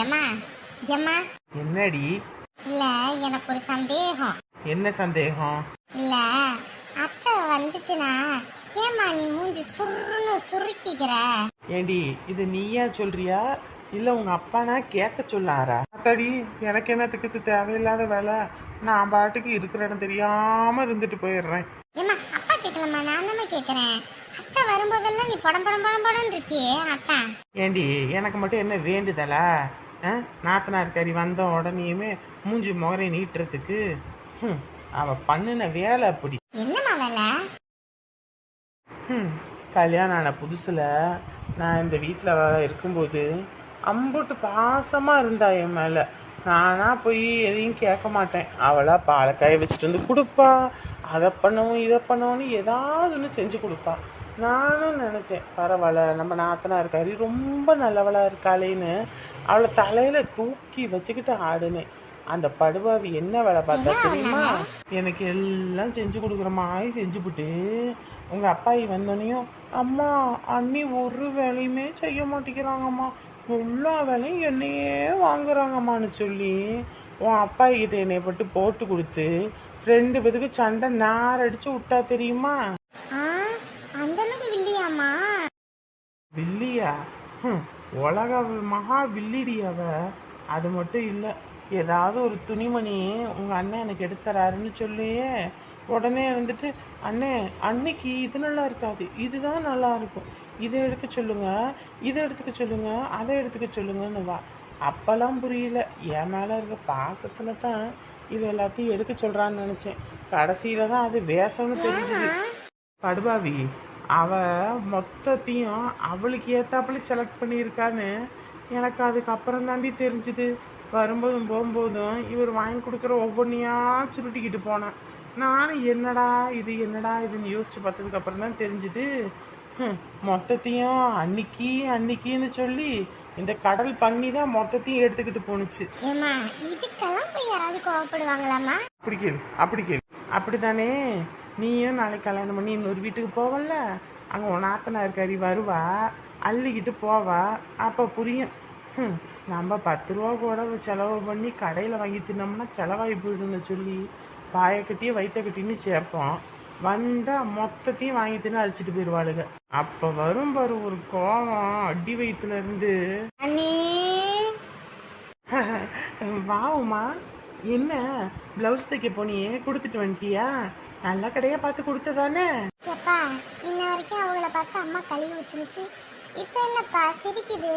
ஏம்மா ஏம்மா. என்னடி? இல்ல, எனக்கு ஒரு சந்தேகம். என்ன சந்தேகம்? இல்ல, அத்தை வந்துச்சுன்னா ஏம்மா நீ மூஞ்சி சுருன்னு சுருக்கிக்கிற? ஏண்டி இது நீயா சொல்றியா இல்ல உங்க அப்பானா கேட்க சொல்லாரா? அத்தாடி, எனக்கு என்னத்துக்கு இது தேவையில்லாத வேலை. நான் பாட்டுக்கு இருக்கிற இடம் தெரியாம இருந்துட்டு போயிடுறேன். ஏம்மா அப்பா கேட்கலம்மா, நான் தானே கேட்குறேன். அத்தை வரும்போதெல்லாம் நீ படம் படம் படம் படம் இருக்கியே அத்தா. ஏண்டி எனக்கு மட்டும் என்ன வேண்டுதலா? நாத்தனார் கறி வந்த உடனேயுமே மூஞ்சி முகரை நீட்டுறதுக்கு அவ பண்ணின வேலை அப்படி. என்னம்மா வேலை? கல்யாணம் ஆன புதுசுல நான் இந்த வீட்டில் இருக்கும்போது அம்புட்டு பாசமாக இருந்தா என் மேலே. நானா போய் எதையும் கேட்க மாட்டேன். அவளா பாலை காய வச்சுட்டு வந்து கொடுப்பா, அதை பண்ணவும் இதை பண்ணவும்னு ஏதாவது ஒன்று செஞ்சு கொடுப்பா. நானும் நினச்சேன், பரவாயில்ல நம்ம நாத்தனா இருக்காரு ரொம்ப நல்லவளாக இருக்காளேன்னு அவளை தலையில் தூக்கி வச்சுக்கிட்டு ஆடுனேன். அந்த படுபாவி என்ன வேலை பார்த்தா தெரியுமா? எனக்கு எல்லாம் செஞ்சு கொடுக்குற மாதிரி செஞ்சுவிட்டு உங்கள் அப்பாயி வந்தோடனையும், அம்மா அண்ணி ஒரு வேலையுமே செய்ய மாட்டேங்கிறாங்கம்மா, எல்லா வேலையும் என்னையே வாங்குறாங்கம்மான்னு சொல்லி உன் அப்பாயி கிட்ட என்னை பட்டு போட்டு கொடுத்து 2 பேத்துக்கு சண்டை நாரடிச்சு விட்டா தெரியுமா? அந்த அளவுக்கு வில்லியாம்மா? வில்லியா? உலக மகா வில்லிடி அவ. அது மட்டும் இல்லை, ஏதாவது ஒரு துணிமணி உங்கள் அண்ணன் எனக்கு எடுத்துறாருன்னு சொல்லியே உடனே வந்துட்டு, அண்ணே அன்னைக்கு இது நல்லா இருக்காது, இதுதான் நல்லா இருக்கும், இதை எடுக்க சொல்லுங்க, இதை எடுத்துக்க சொல்லுங்க, அதை எடுத்துக்க சொல்லுங்கன்னு வா. அப்போல்லாம் புரியல, என் மேலே இருக்க பாசத்தில் தான் இவ எல்லாத்தையும் எடுக்க சொல்கிறான்னு நினச்சேன். கடைசியில் தான் அது வேஷம்னு தெரிஞ்சுது. படுபாவி அவ மொத்தத்தையும் அவளுக்கு ஏத்தாப்புல செலக்ட் பண்ணியிருக்கான்னு எனக்கு அதுக்கப்புறம் தாண்டி தெரிஞ்சுது. வரும்போதும் போகும்போதும் இவர் வாங்கி கொடுக்குற ஒவ்வொன்றையா சுருட்டிக்கிட்டு போனான். நானும் என்னடா இதுன்னு யோசிச்சு பார்த்ததுக்கு அப்புறம் தான் தெரிஞ்சுது, மொத்தத்தையும் அன்னிக்கின்னு சொல்லி இந்த கடல் பண்ணி தான் மொத்தத்தையும் எடுத்துக்கிட்டு போணுச்சு. இதுக்கெல்லாம் போய் யாராவது கோவப்படுவாங்களாமா? அப்படி கேள் அப்படித்தானே. நீயும் நாளைக்கு கல்யாணம் பண்ணி இன்னொரு வீட்டுக்கு போவல்ல, அங்கே உன் நாத்தனார் கறி வருவா, அள்ளிக்கிட்டு போவா, அப்போ புரியும். நம்ம 10 ரூபா கூட செலவு பண்ணி கடையில் வாங்கி தின்னோம்னா செலவாகி போயிடுன்னு சொல்லி பாயை கட்டி வயிற்ற கட்டின்னு சேர்ப்போம். வந்தால் மொத்தத்தையும் வாங்கி தின்னு அழிச்சிட்டு போயிடுவாளுங்க. அப்போ வரும் பாரு ஒரு கோவம் அடி வயிற்றுல இருந்து. வாவுமா, என்ன பிளவுஸ் தைக்க போனியே, கொடுத்துட்டு வந்துட்டியா? நல்ல கடையா பார்த்து கொடுத்ததானே? எப்பா இன்ன வரைக்கும் அவங்கள பார்த்து அம்மா கழுவி ஊத்துனுச்சு, இப்போ என்னப்பா சிரிக்குது?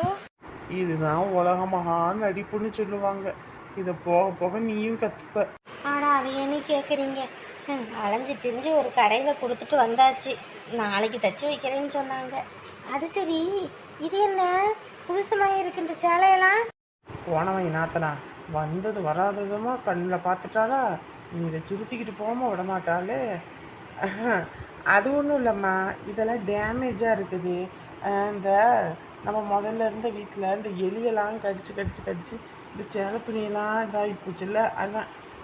இதுதான் உலக மகான் நடிப்புன்னு சொல்லுவாங்க. இதை போக போக நீயும் கத்துப்ப. ஆனா அது என்ன கேட்குறீங்க? அலைஞ்சு திரிஞ்சு ஒரு கடையில் கொடுத்துட்டு வந்தாச்சு, நாளைக்கு தச்சு வைக்கிறேன்னு சொன்னாங்க. அது சரி, இது என்ன புதுசுமாக இருக்கு இந்த சேலையெல்லாம்? போனவன் நாத்தனா வந்தது வராததுமா கண்ணில் பார்த்துட்டாளா, நீ இதை சுருட்டிக்கிட்டு போகாமல் விடமாட்டாளே. அது ஒன்றும் இல்லைம்மா, இதெல்லாம் டேமேஜாக இருக்குது. இந்த நம்ம முதல்ல இருந்த வீட்டில் இந்த எலியெல்லாம் கடிச்சு இந்த சேலை துணியெல்லாம் இதாகி போச்சுல்ல,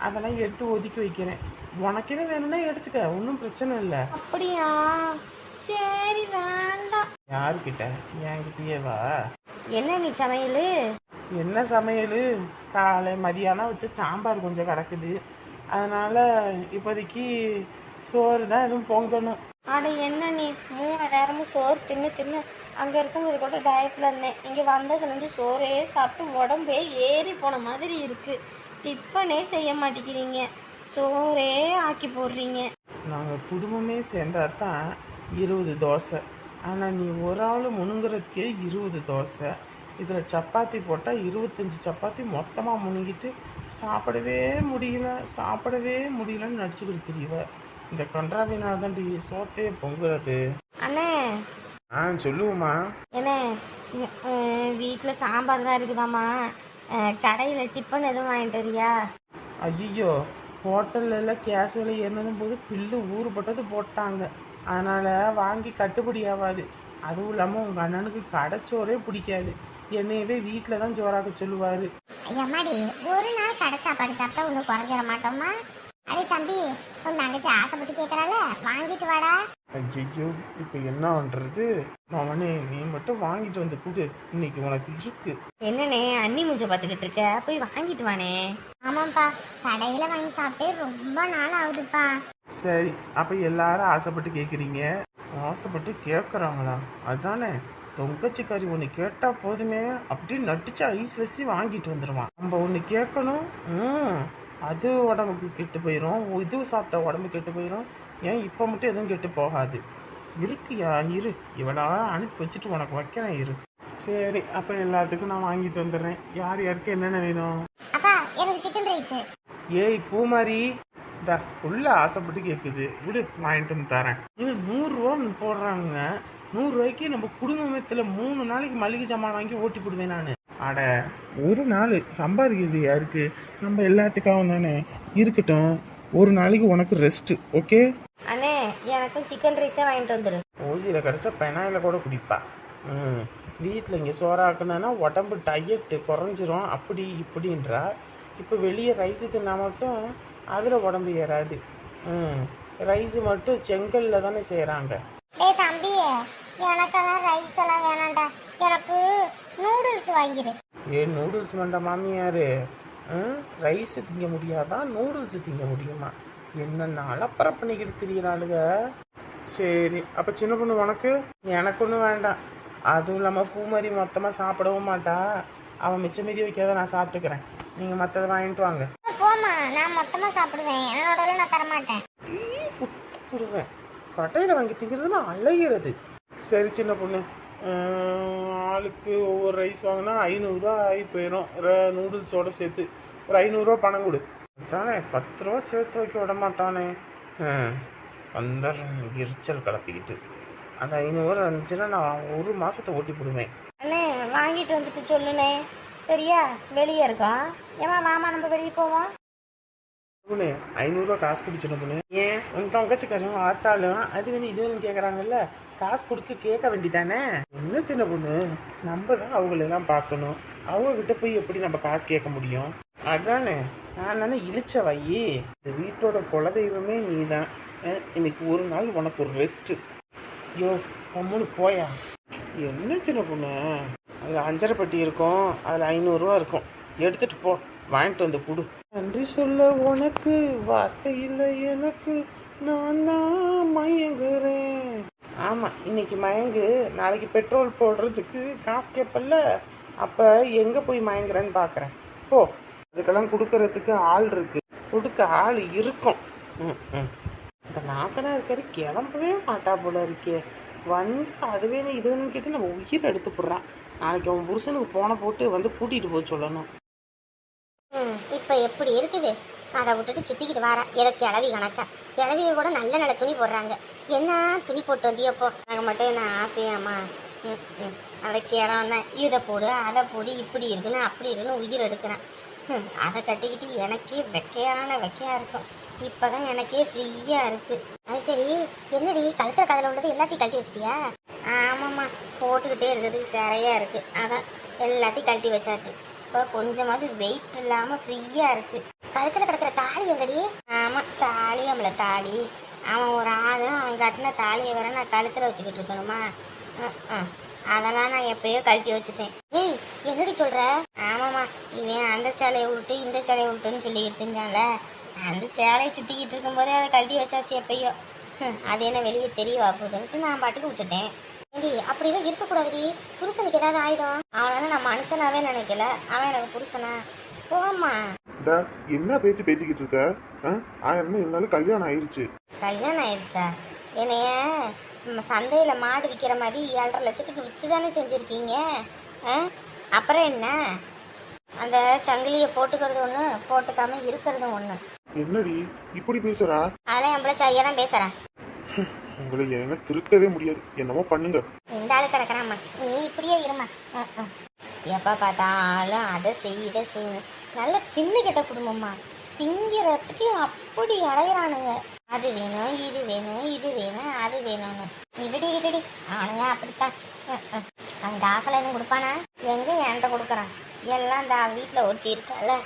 அதெல்லாம் எடுத்து ஒதுக்கி வைக்கிறேன். உனக்கு எதுவும் வேணும்னா எடுத்துக்க, ஒன்றும் பிரச்சனை இல்லை. அப்படியா? சரி வேண்டாம். யாருக்கிட்ட? என்கிட்டயே வா. என்ன நீ சமையல்? என்ன சமையல்? காலை மதியானம் வச்ச சாம்பார் கொஞ்சம் கிடக்குது, அதனால் இப்போதைக்கு சோறு தான் எதுவும் பொங்கணும். அட என்ன நீ 3 நேரமும் சோறு தின்னு அங்கே இருக்கும்போது கூட டயட்டில் இருந்தேன், இங்கே வந்ததுலேருந்து சோறே சாப்பிட்டு உடம்பே ஏறி போன மாதிரி இருக்குது. டிஃபனே செய்ய மாட்டேங்கிறீங்க, சோறே ஆக்கி போடுறீங்க. நாங்கள் குடும்பமே சேர்ந்தா தான் 20 தோசை, ஆனால் நீ ஒரு ஆள் முணுங்கிறதுக்கே 20 தோசை. இதில் சப்பாத்தி போட்டால் 25 சப்பாத்தி மொத்தமாக முணுங்கிட்டு சாப்பிடவே முடியலன்னு நடிச்சுக்கிட்டு தெரியவ. இந்த கன்றாவினால தான் சோத்தையே பொங்குறது. அண்ணே சொல்லுவோம்மா. என்ன வீட்டில் சாம்பார் தான் இருக்குதாம்மா, கடையில் டிஃபன் எதுவும் வாங்கிட்டு வரியா? ஐயோ, ஹோட்டலில் கேஸ் விலை ஏறினதும் போது பில்லு ஊறுபட்டது போட்டாங்க, அதனால் வாங்கி கட்டுப்படி ஆகாது. அதுவும் இல்லாமல் உங்கள் அண்ணனுக்கு கடைச்சோரே பிடிக்காது, என்னையவே வீட்டில் தான் ஜோராக்க சொல்லுவார். ஐயாமாடி, ஒரு நாள் கடை சாப்பாடு சாப்பிட்டா ஒன்றும் குறைஞ்சிட மாட்டோமா? அடே தம்பி, உன் தங்கச்சி ஆசைப்பட்டு கேட்கறால, வாங்கிட்டு வாடா. ஐயோ இப்போ என்ன பண்ணுறது? அவனே நீ மட்டும் வாங்கிட்டு வந்து கொடு, இன்னைக்கு உனக்கு இருக்கு. என்னண்ணே அண்ணி மூஞ்ச பார்த்துக்கிட்டு இருக்க, போய் வாங்கிட்டு வானே. ஆமாப்பா, கடையில வாங்கி சாப்பிட்டே ரொம்ப நாள் ஆகுதுப்பா. சரி, அப்போ எல்லாரும் ஆசைப்பட்டு கேட்குறீங்க. ஆசைப்பட்டு கேட்குறாங்களா? அதானே, தொங்கச்சிக்காரி ஒன்று கேட்டால் போதுமே அப்படியே நட்டிச்சு ஐஸ் வச்சு வாங்கிட்டு வந்துடுவான். நம்ம ஒன்று கேட்கணும், அது உடம்புக்கு கெட்டு போயிடும், இது சாப்பிட்டா உடம்பு கெட்டு போயிடும். ஏன் இப்போ மட்டும் எதுவும் கெட்டு போகாது. இருக்குயா, இரு, இவளா அனுப்பி வச்சுட்டு உனக்கு வைக்கிறேன், இரு. சரி, அப்போ எல்லாத்துக்கும் நான் வாங்கிட்டு வந்துடுறேன். யார் யாருக்கு என்னென்ன வேணும்? அப்பா, எனக்கு சிக்கன் ரைஸ். ஏய் பூமாரி, இந்த உள்ள ஆசைப்பட்டு கேட்குது, விடு வாங்கிட்டு வந்து தரேன். இது 100 ரூபா போடுறாங்க. 100 ரூபாய்க்கு நம்ம குடும்பத்தில் 3 நாளைக்கு மளிகை ஜாமான் வாங்கி ஓட்டி போடுவேன் நான். அட, ஒரு நாள் சம்பாதிக்கிறது யாருக்கு? நம்ம எல்லாத்துக்காகவும் தானே. இருக்கட்டும், ஒரு நாளைக்கு உனக்கு ரெஸ்ட், ஓகே? அண்ணே எனக்கும் சிக்கன் ரைஸே வாங்கிட்டு வந்துடு. ஓசியில் கிடச்சா பெனாயில் கூட குடிப்பா. வீட்டில் இங்கே சோறாக்குனா உடம்பு டயட்டு குறைஞ்சிரும், அப்படி இப்படின்றா. இப்போ வெளியே ரைஸு தின்னா மட்டும் அதில் உடம்பு ஏறாது. ரைஸு மட்டும் செங்கல்ல தானே செய்கிறாங்க. டேய் தம்பி, எனக்கெல்லாம் ரைஸ் எல்லாம் வேணாம்டா, எனக்கு நூடுல்ஸ் வாங்கிடு. ஏன் நூடுல்ஸ் வேண்டாம் மாமியார்? ரைஸு திங்க முடியாதா, நூடுல்ஸு திங்க முடியுமா? என்னென்ன அலப்பறை பண்ணிக்கிட்டு திரியிறாளுங்க. சரி, அப்போ சின்ன பொண்ணு உனக்கு? எனக்கு ஒன்றும் வேண்டாம். அதுவும் இல்லாமல் பூமாரி மொத்தமாக சாப்பிடவும் மாட்டா. அவன் மிச்சம் மீதி வைக்காத நான் சாப்பிட்டுக்கிறேன். நீங்கள் மற்றதை வாங்கிட்டு வாங்க. போமா, நான் மொத்தமா சாப்பிடுவேன், என்னோட நான் தரமாட்டேன். குத்துருவேன். கடையில் வாங்கி திங்கிறதுனா அழகிறது. சரி சின்ன பொண்ணு, ஆளுக்கு ஒவ்வொரு ரைஸ் வாங்கினா 500 ரூபா ஆகி போயிடும். நூடுல்ஸோடு சேர்த்து ஒரு 500 ரூபா பணம் கொடு. தானே 10 ரூபா சேர்த்து வைக்க விட மாட்டானே. அந்த எரிச்சல் கிளப்பிக்கிட்டு அந்த 500 ரூபா இருந்துச்சுன்னா நான் ஒரு மாதத்தை ஓட்டி போடுவேன். அண்ணே வாங்கிட்டு வந்துட்டு சொல்லுண்ணே, சரியா? வெளியே இருக்கோம். ஏமா மாமா நம்ம வெளியே போவோம். 500 ரூபா காசு கொடுத்துட்டு பொண்ணு. ஏன் உங்க தங்கச்சிக்காரையும் ஆத்தாலும் அது வேணும் இது வேணும் கேட்குறாங்கல்ல, காசு கொடுத்து கேட்க வேண்டிதானே? என்ன சின்ன பொண்ணு, நம்ம தான் அவங்களெல்லாம் பார்க்கணும். அவங்க கிட்ட போய் எப்படி நம்ம காசு கேட்க முடியும்? அதானே, நான் தானே இழிச்ச வையி. இந்த வீட்டோட குலதெய்வமே நீ தான். இன்னைக்கு ஒரு நாள் உனக்கு ஒரு ரெஸ்ட்டு. ஐயோ அம்முன்னு போயா. என்ன சின்ன பொண்ணு, அதில் 5.5 பெட்டி இருக்கும், அதில் 500 ரூபா இருக்கும், எடுத்துட்டு போ, வாங்கிட்டு வந்து கொடு. நன்றி சொல்ல உனக்கு வார்த்தை இல்லை எனக்கு, நான் தான் மயங்குறேன். ஆமாம், இன்னைக்கு மயங்கு, நாளைக்கு பெட்ரோல் போடுறதுக்கு காசு கேட்பல்ல, அப்போ எங்கே போய் மயங்குறேன்னு பார்க்குறேன். போ, அதுக்கெல்லாம் கொடுக்கறதுக்கு ஆள் இருக்கு, கொடுக்க ஆள் இருக்கும். இந்த நாத்தனா இருக்காரு கிளம்பவே மாட்டா போல இருக்கே. வந்து அது வேணும் இது வேணும்னு கேட்டு நம்ம உயிரை எடுத்து போடுறான். நாளைக்கு அவன் புருஷனுக்கு போன போட்டு வந்து கூட்டிகிட்டு போக சொல்லணும். இப்போ எப்படி இருக்குது? அதை விட்டுட்டு சுற்றிக்கிட்டு வரேன் ஏதோ கிளவி கணக்கா. கிளவிங்க கூட நல்ல நல்ல துணி போடுறாங்க. என்ன துணி போட்டு வந்தியோப்போ? நாங்கள் மட்டும் என்ன ஆசையாம்மா? அதை கேரம் தான், இதை போடு அதை போடு, இப்படி இருக்குன்னு அப்படி இருக்குன்னு உயிர் எடுக்கிறேன். அதை கட்டிக்கிட்டு எனக்கே வெக்கையா இருக்கும். இப்போ தான் எனக்கே ஃப்ரீயாக இருக்குது. அது சரி, என்னடி கழுத்துல கதில் உள்ளது எல்லாத்தையும் கழட்டி வச்சிட்டியா? ஆமாம்மா, போட்டுக்கிட்டே இருக்கிறதுக்கு சரியாக இருக்குது. அதான் எல்லாத்தையும் கழட்டி வச்சாச்சு. இப்போ கொஞ்சமாவது வெயிட் இல்லாமல் ஃப்ரீயாக இருக்குது. கழுத்துல கிடக்கிற தாலி எங்கடி? ஆமாம், தாலி அவளை தாலி. அவன் ஒரு ஆள், அவன் கட்டின தாலியை வேற நான் கழுத்தில் வச்சுக்கிட்டு இருக்கணுமா? அதெல்லாம் நான் எப்பயோ கழட்டி வச்சுட்டேன். ஏய், என்னடி சொல்ற? ஆமாம்மா, இவன் அந்த சேலையை விட்டு இந்த சேலையை விட்டுன்னு சொல்லிக்கிட்டு இருந்தான்ல, அந்த சேலையை சுற்றிக்கிட்டு இருக்கும்போதே அதை கழட்டி வச்சாச்சு எப்பயோ. அது என்ன வெளியே தெரியவா போகுதுன்ட்டு நான் பாட்டுக்கு விட்டுட்டேன். ஏண்டி, அப்படிலாம் இருக்கக்கூடாதுடி, புருஷனுக்கு ஏதாவது ஆயிடும். அவனால நான் மனுஷனாவே நினைக்கல, அவன் எனக்கு புருஷனா? போமா. என்ன பேச்சு பேசிக்கிட்டு இருக்க? 1000 இருந்தாலும் கல்யாணம் ஆயிடுச்சு. கல்யாணம் ஆயிடுச்சா? என்னைய சந்தையில் மாடு விற்கிற மாதிரி 7.5 லட்சத்துக்கு விற்று தானே செஞ்சுருக்கீங்க. அப்புறம் என்ன, அந்த சங்கிலியை போட்டுக்கிறது ஒன்று, போட்டுக்காம இருக்கிறது ஒன்று. என்னடி இப்படி பேசுறா? அதெல்லாம் நம்மள சரியாக தான் பேசுகிறேன். உங்களை என்ன திருத்தவே முடியாது, என்னமோ பண்ணுங்க. இந்த ஆளு கிடக்குறாம்மா, நீ இப்படியே இருமா. எப்போ பார்த்தாலும் அதை செய் இதை செய்யணும். நல்லா தின்னு கெட்ட குடும்பம்மா, திங்கிறதுக்கு அப்படி அடையிறானுங்க. அது வேணும் இது வேணும் இது வேணும் அது வேணும்னு. விடுடி அவனுங்க அப்படித்தான். அவன் காசில் எதுவும் கொடுப்பானா? எங்கே என்கிட்ட கொடுக்குறான்? எல்லாம் இந்த வீட்டில் ஒட்டி இருக்கால,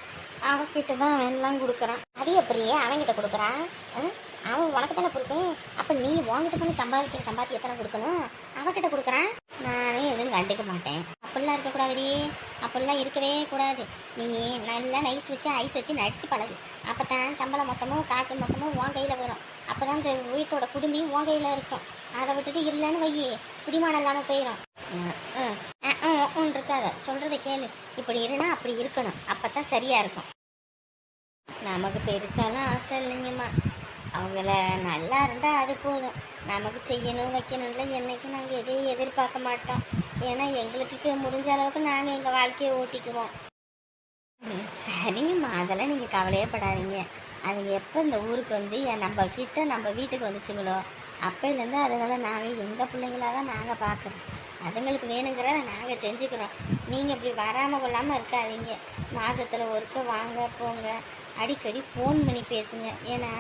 அவகிட்ட தான் எல்லாம் கொடுக்குறான். அது எப்படியே அவன்கிட்ட கொடுக்குறான்? அவன் உனக்கு தானே புருஷன். அப்போ நீ உன்கிட்ட தானே சம்பாதிக்கிற சம்பாத்தியத்தனை கொடுக்கணும். அவகிட்ட கொடுக்குறான். நானே எதுவும் கண்டுக்க மாட்டேன். அப்படிலாம் இருக்கக்கூடாதுடி. அப்படிலாம் இருக்கவே கூடாது. நீ நல்லா நைஸ் வச்சு ஐஸ் வச்சு நடிச்சு பழகு. அப்போ தான் சம்பளம் மொத்தமும் காசு மொத்தமும் உன் கையில் வரும். அப்போ தான் இந்த வீட்டோட குடும்பியும் உன் கையில் இருக்கும். அதை விட்டுட்டு இல்லைன்னு வையி குடிமானம் இல்லாமல் போயிடும். ஒன்று இருக்காத, சொல்கிறத கேளு. இப்படி இருந்தா அப்படி இருக்கணும். அப்போ தான் சரியாக இருக்கும். நமக்கு பெருசாலாம் ஆசை இல்லைங்கம்மா. அவங்கள நல்லா இருந்தால் அது போதும். நமக்கு செய்யணும் வைக்கணும்ல என்றைக்கும் நாங்கள் எதையும் எதிர்பார்க்க மாட்டோம். ஏன்னா எங்களுக்கு முடிஞ்ச அளவுக்கு நாங்கள் எங்கள் வாழ்க்கையை ஓட்டிக்குவோம். சரிங்கம்மா, அதெல்லாம் நீங்கள் கவலையே படாதீங்க. அது எப்போ இந்த ஊருக்கு வந்து நம்ம கிட்ட நம்ம வீட்டுக்கு வந்துச்சுங்களோ அப்போலேருந்து அதனால நாங்கள் எங்கள் பிள்ளைங்களாக தான் நாங்கள் பார்க்குறோம். அதுங்களுக்கு வேணுங்கிறத நாங்கள் செஞ்சுக்கிறோம். நீங்கள் இப்படி வராமல் கொள்ளாமல் இருக்காதீங்க. மாதத்தில் ஒருக்க வாங்க போங்க, அடிக்கடி ஃபோன் பண்ணி பேசுங்க. ஏன்னா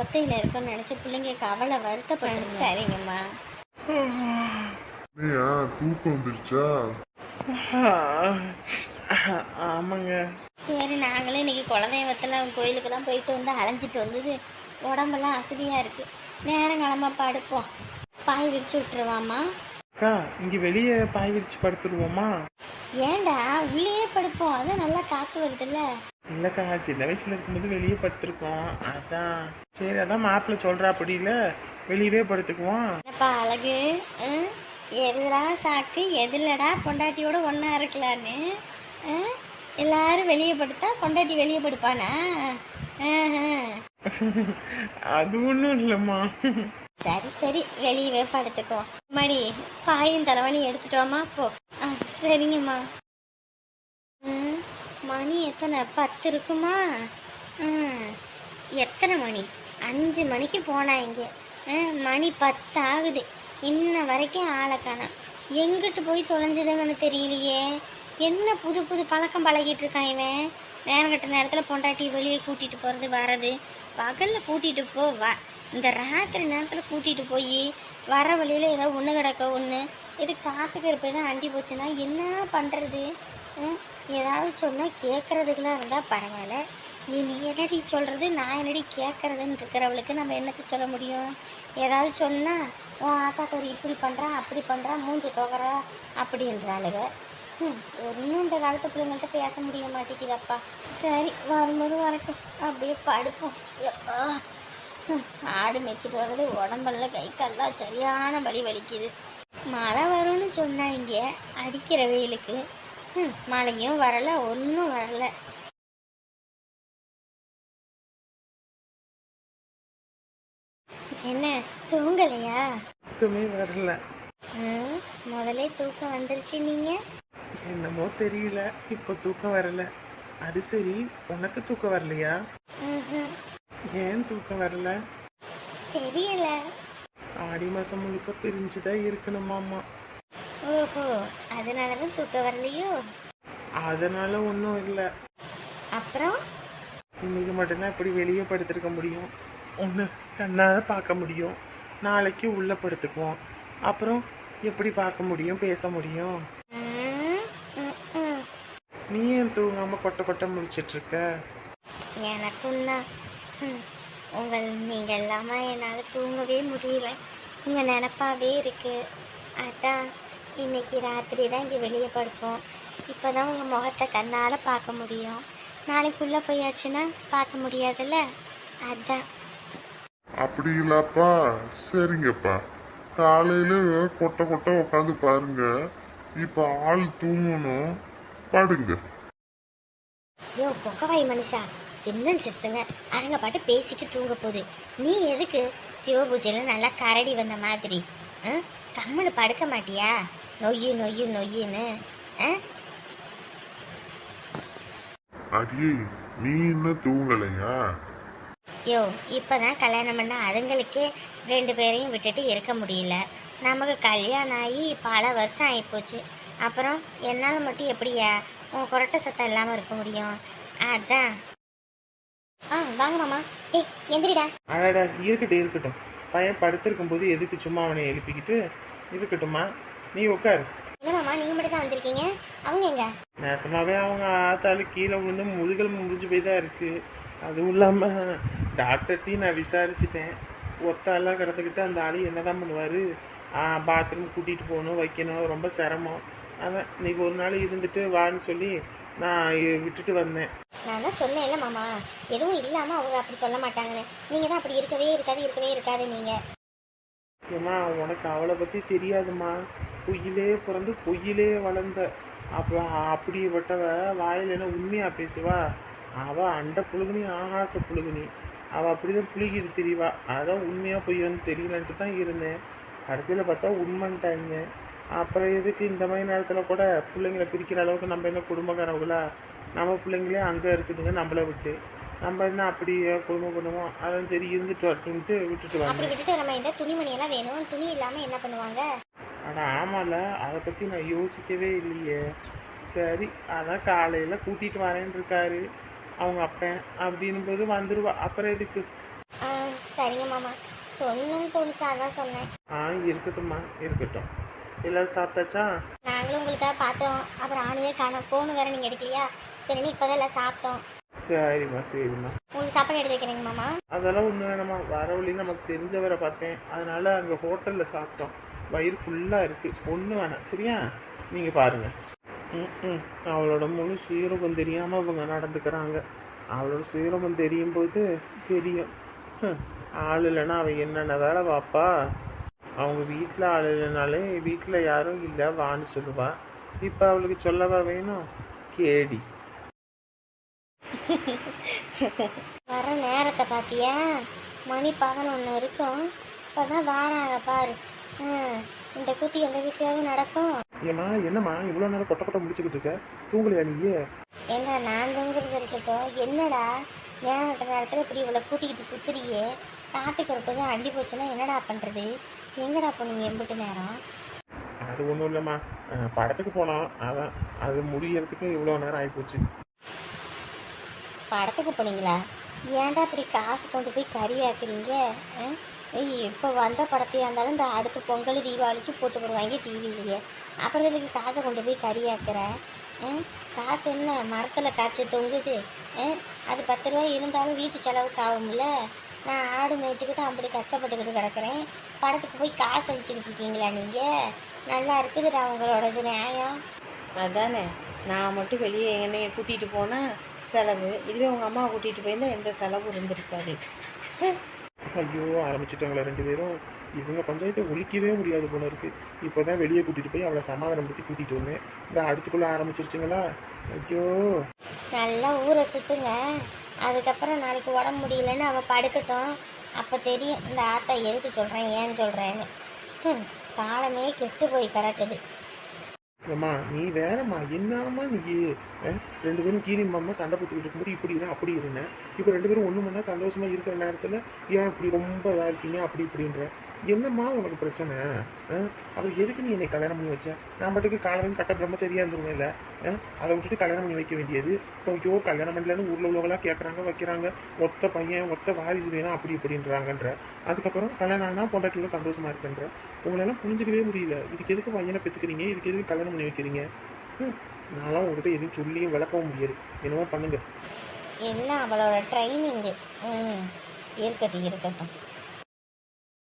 ஒத்தையில் இருக்கோன்னு நினச்சி பிள்ளைங்க கவலை வருத்தப்படுங்க. சரிங்கம்மா. தூக்கம் வந்துருச்சா? ஆமாங்க. சரி, நாங்களே இன்னைக்கு குலதெய்வத்தில் கோயிலுக்கெல்லாம் போயிட்டு வந்து அலைஞ்சிட்டு வந்தது. உடம்பெல்லாம் அசதியாக இருக்குது. நேரங்காலமாக படுப்போம். பாய் விரிச்சு விட்டுருவாம்மா. அக்கா, இங்கே வெளியே பாய் விரிச்சு படுத்துருவோமா? ஏண்டா உள்ளேயே படுப்போம், அதான் நல்லா காற்று வருதுல்ல. இல்லைக்கா, சின்ன வயசுல இருக்கும்போது வெளியே படுத்துருக்கோம். அதான் சரி, அதான் மாப்பிள்ளை சொல்கிறா அப்படி இல்லை, வெளியவே படுத்துக்குவோம். என்னப்பா அழகு, எதுடா சாக்கு, எதுலடா பொண்டாட்டியோட ஒன்றா இருக்கலான்னு எல்லாரும் வெளியே படுத்தா பொண்டாட்டி வெளியே படுப்பானா? அது ஒன்றும் இல்லைம்மா. சரி சரி, வெளியவே படுத்துக்கோ. மடி பாயும் தலைவணி எடுத்துட்டோமா போ. சரிங்கம்மா. மணி எத்தனை? 10 இருக்குமா? எத்தனை மணி? 5 மணிக்கு போனா இங்கே. மணி 10 ஆகுது. இன்ன வரைக்கும் ஆளை காணோம். எங்கிட்டு போய் தொலைஞ்சதுங்கன்னு தெரியலையே. என்ன புது புது பழக்கம் பழகிட்டு இருக்கான் இவன். நேரம் கட்ட நேரத்தில் பொண்டாட்டி வெளியே கூட்டிகிட்டு போகிறது வர்றது. பகலில் கூட்டிகிட்டு போ வா, இந்த ராத்திரி நேரத்தில் கூட்டிகிட்டு போய் வர வழியில் ஏதோ ஒன்று கிடக்க ஒன்று. இது காற்றுக்கு இருப்பது தான் அண்டி போச்சுன்னா என்ன பண்ணுறது? ஏதாவது சொன்னால் கேட்குறதுக்கெல்லாம் இருந்தால் பரவாயில்ல. நீ என்னடி சொல்கிறது, நான் என்னடி கேட்குறதுன்னு இருக்கிறவளுக்கு நம்ம என்னத்தை சொல்ல முடியும்? ஏதாவது சொன்னால் உன் ஆத்தாக்கறி இப்படி பண்ணுறான் அப்படி பண்ணுறான் மூஞ்சி தோகிறா அப்படின்றாளுங்க. ஒன்றும் இந்த காலத்து பிள்ளைங்கள்ட்ட பேச முடிய மாட்டேங்குதப்பா. சரி, வரும்போது வரட்டும், அப்படியே படுப்போம். எப்பா ஆடு மேய்ச்சிட்டு வர்றது உடம்பெல்லாம் கை கால்லாம் சரியான வலி வலிக்குது. மழை வரும்னு சொன்னாங்க, அடிக்கிற வெயிலுக்கு மழையும் வரலை, ஒன்றும் வரலை. என்ன தூங்கலையா? தூக்கமே வரல. முதலே தூக்கம் வந்துருச்சு. நீங்கள் என்னமோ தெரியல, இப்போ தூக்கம் வரல. அது சரி, உனக்கு தூக்கம் வரலையா? ஏன் தூக்கம் வரல? தெரியல. ஆடி மாசம் முழுக்க பிரிஞ்சுதான் இருக்கணுமாமா. ஓஹோ, அதனாலதான் தூக்கம் வரலையோ? அதனால ஒன்றும் இல்லை. அப்புறம் இன்னைக்கு மட்டும்தான் இப்படி வெளியே படுத்திருக்க முடியும். ஒன்று கண்ணாத பார்க்க முடியும், நாளைக்கு உள்ள படுத்துக்குவோம். அப்புறம் எப்படி பார்க்க முடியும், பேச முடியும்? நீ ஏன் தூங்காம கொட்டை கொட்டை முடிச்சிட்டு இருக்க? எனக்கும் தான் நீங்கள் இல்லாமல் என்னால் தூங்கவே முடியல. உங்கள் நினப்பாவே இருக்கு. அதான் இன்னைக்கு ராத்திரி தான் இங்கே வெளியே படுப்போம். இப்போ தான் உங்கள் முகத்தை கண்ணால் பார்க்க முடியும். நாளைக்குள்ளே போயாச்சுன்னா பார்க்க முடியாதுல்ல, அதான். அப்படி இல்லப்பா. சரிங்கப்பா, காலையில கொட்டை கொட்டை உட்காந்து பாருங்க. இப்ப ஆள் தூங்கணும், படுங்க. ஐயோ பொக்கவாய் மனுஷா, சின்ன சிசுங்க அவங்க பாட்டு பேசிட்டு தூங்க போகுது. நீ எதுக்கு சிவபூஜையில நல்லா கரடி வந்த மாதிரி கம்மனு படுக்க மாட்டியா? நொய்யு நொய்யு நொய்யுன்னு. அடியே, நீ இன்னும் தூங்கலையா? யோ, இப்போதான் கல்யாணம் பண்ண அதுங்களுக்கே 2 பேரையும் விட்டுட்டு இருக்க முடியல. நமக்கு கல்யாணம் ஆகி பல வருஷம் ஆகிப்போச்சு. அப்புறம் என்னால் மட்டும் எப்படியா உன் குரட்டை சத்தம் இல்லாமல் இருக்க முடியும்? அதான். வாங்க மாமா. ஏய் எந்திரிடா. அடடா, இருக்கட்டும் இருக்கட்டும். பையன் படுத்திருக்கும் போது எதுக்கு சும்மா அவனை எழுப்பிக்கிட்டு? இருக்கட்டும்மா, நீ உட்காரு. என்ன மாமா, நீங்கள் மட்டும் தான் வந்திருக்கீங்க? அவங்க எங்க? நேசமாவே அவங்க ஆத்தாளு கீழே விழுந்து முதுகல் முடிஞ்சு போய் தான் இருக்கு. அதுவும் இல்லாமல் டாக்டர்கிட்டையும் நான் விசாரிச்சிட்டேன். ஒத்தாலாம் கிடந்துக்கிட்டு அந்த ஆள் என்ன தான் பண்ணுவார்? பாத்ரூம் கூட்டிகிட்டு போகணும், வைக்கணும், ரொம்ப சிரமம். அதான் இன்னைக்கு ஒரு நாள் இருந்துட்டு வான்னு சொல்லி நான் விட்டுட்டு வந்தேன். நான் தான் சொன்னேன்ல மாமா, எதுவும் இல்லாமல் அவங்க அப்படி சொல்ல மாட்டாங்கன்னு. நீங்கள் தான் அப்படி இருக்கவே இருக்காது நீங்கள். ஏம்மா உனக்கு அவளை பற்றி தெரியாதும்மா. பொய்யிலே பிறந்து பொய்யிலே வளர்ந்த அப்போ அப்படிப்பட்டவ வாயில் என்ன உண்மையாக பேசுவா? அவள் அண்ட புழுகுனி ஆகாச புழுகுனி. அவள் அப்படி தான் புழுகிட்டு தெரியவா. அதான் உண்மையாக பொய்யான்னு தெரியலன்ட்டு தான் இருந்தேன். கடைசியில் பார்த்தா உண்மைன்ட்டாங்க. அப்புறம் எதுக்கு இந்த மாதிரி நேரத்தில் கூட பிள்ளைங்களை பிரிக்கிற அளவுக்கு நம்ம என்ன குடும்பக்காரங்களா? நம்ம பிள்ளைங்களே அங்கே இருக்குதுங்க நம்மளை விட்டு. நம்ம என்ன அப்படி குடும்பம் பண்ணுவோம்? அதான் சரி இருந்துட்டு வரட்டுன்ட்டு விட்டுட்டு அப்படி வந்தேன். விட்டுட்டு நம்ம என்ன துணிமணியெல்லாம் வேணும், துணி இல்லாமல் என்ன பண்ணுவாங்க? ஆனால் ஆமாம்ல, அதை பற்றி நான் யோசிக்கவே இல்லையே. சரி அதான் காலையில் கூட்டிகிட்டு வரேன்னு இருக்காரு அவங்க அப்பன். அப்படின்னும்போது வந்துடுவா. அப்புறம் எதுக்கு? சரிங்க மாமா, சொன்னேன்னு தோணுச்சா அதான் சொன்னேன். இருக்கட்டும்மா, இருக்கட்டும். எல்லோரும் சாப்பிட்டாச்சா? நாங்களும் உங்களுக்காக பார்த்தோம், அப்புறம் ஆணையே காணோம். ஃபோனு வேறு நீங்கள் எடுக்கலையா? சரின்னு இப்போ தான் எல்லாம் சாப்பிட்டோம். சரிம்மா சரிம்மா. உங்களுக்கு சாப்பாடு எடுத்து வைக்கிறேங்க மாமா. அதெல்லாம் ஒன்றும் வேணாம்மா. வர வழி நமக்கு தெரிஞ்சவரை பார்த்தேன், அதனால் அங்கே ஹோட்டலில் சாப்பிட்டோம். வயிறு ஃபுல்லாக இருக்குது, ஒன்றும் வேணாம். சரியா? நீங்கள் பாருங்கள். அவளோட முழு சுயரூபம் தெரியாமல் அவங்க நடந்துக்கிறாங்க. அவளோட சுயரூபம் தெரியும் போது தெரியும். ஆள் இல்லைன்னா அவள் என்னென்ன வேலை பார்ப்பா? அவங்க வீட்டில் ஆள் இல்லைனாலே வீட்டில் யாரும் இல்லை வான்னு சொல்லுவா. இப்போ அவளுக்கு சொல்லவா வேணும்? கேடி. வர நேரத்தை பார்த்தியா? மணி 11 இருக்கும். இப்போ தான் வாராங்க பாரு. இந்த கூத்தி எந்த வீட்லையாவது நடக்கும்? ஏம்மா என்னம்மா இவ்வளோ நேரம் கொட்ட கொட்ட முடிச்சுக்கிட்டு இருக்க? தூங்கலையா நீயே? ஏங்க நான் தூங்குறது இருக்கட்டும், என்னடா நேரத்த நேரத்தில் இப்படி இவ்வளோ கூட்டிக்கிட்டு சுற்றுறியே? காற்றுக்கு ஒரு தான் அள்ளி போச்சுன்னா என்னடா பண்ணுறது? எங்கடா போனீங்க எம்பிட்டு நேரம்? அது ஒன்றும் இல்லைம்மா, படத்துக்கு போனோம். அதான் அது முடியறதுக்கு இவ்வளோ நேரம் ஆகிப்போச்சு. படத்துக்கு போனீங்களா? ஏன்டா இப்படி காசு கொண்டு போய் கறி ஆக்குறீங்க? இப்போ வந்த படத்தையாக இருந்தாலும் இந்த அடுத்த பொங்கல் தீபாவளிக்கு போட்டு போடுவாங்க டிவிலேயே. அப்புறம் இதுக்கு காசை கொண்டு போய் கறி ஆக்குற? காசு என்ன மரத்தில் காய்ச்சி தொங்குது? அது 10 ரூபா இருந்தாலும் வீட்டு செலவுக்கு ஆகும்ல. நான் ஆடு மேய்ச்சிக்கிட்டு அப்படி கஷ்டப்பட்டுக்கிட்டு கிடக்கிறேன். படத்துக்கு போய் காசு அழிச்சிக்கிட்டு இருக்கீங்களா நீங்கள்? நல்லா இருக்குதுடா உங்களோடது நியாயம். அதானே, நான் மட்டும் வெளியே என்னைய கூட்டிகிட்டு போனால் செலவு. இதுவே உங்கள் அம்மாவை கூட்டிகிட்டு போயிருந்தால் எந்த செலவும் இருந்திருக்காது. ஐயோ ஆரம்பிச்சிட்டாங்களா ரெண்டு பேரும்? இவங்க பஞ்சாயத்தை ஒழிக்கவே முடியாது போல இருக்கு. இப்போ தான் வெளியே கூட்டிகிட்டு போய் அவளை சமாதானப்படுத்தி கூட்டிகிட்டு வந்தேன். இந்த அடுத்துக்குள்ளே ஆரம்பிச்சிருச்சுங்களா? ஐயோ. நல்லா ஊரை சுற்றுங்க. அதுக்கப்புறம் நாளைக்கு உடம்பு முடியலன்னு அவள் படுக்கட்டும். அப்போ தெரியும் இந்த ஆத்தா எதுக்கு சொல்கிறேன் ஏன்னு சொல்கிறேன்னு. காலமே கெட்டு போய் கிடக்குது. ஏம்மா நீ வேறம்மா, என்னம்மா நீ? ரெண்டு பேரும் கீரி மாமா சண்டை போட்டுக்கிட்டு இருக்கும்போது இப்படி இருந்தேன் அப்படி இருந்தேன். இப்போ ரெண்டு பேரும் ஒன்று மணி சந்தோஷமா இருக்கிற நேரத்தில் ஏன் இப்படி ரொம்ப இதாக இருக்கீங்க அப்படி இப்படின்ற? என்னம்மா உனக்கு பிரச்சனை? அவர் எதுக்கு நீ என்னை கல்யாணம் பண்ணி வச்ச? நான் பாட்டுக்கு காலையில் கட்ட பிரம்மச்சரியாக இருந்துருவேன் இல்லை? அதை விட்டுட்டு கல்யாணம் பண்ணி வைக்க வேண்டியது. இப்போ ஐயோ கல்யாணம் பண்ணலன்னு ஊரில் உள்ளவங்களாம் கேட்குறாங்க வைக்கிறாங்க. ஒத்த பையன் ஒத்த வாரிசு வேணும் அப்படி இப்படின்றாங்கன்ற. அதுக்கப்புறம் கல்யாணம் ஆனால் பொண்டாட்டியில் சந்தோஷமா இருக்குன்ற. உங்களெல்லாம் புரிஞ்சிக்கவே முடியல. இதுக்கு எதுக்கு பையனை பெற்றுக்கிறீங்க? இதுக்கு எதுக்கு கல்யாணம் பண்ணி வைக்கிறீங்க? நான்லாம் உங்கள்கிட்ட எதுவும் சொல்லியும் விளக்கவும் முடியாது. என்னவோ பண்ணுங்க. எல்லாம் அவளோட ட்ரைனிங்கு. இருக்கட்டும் இருக்கட்டும்.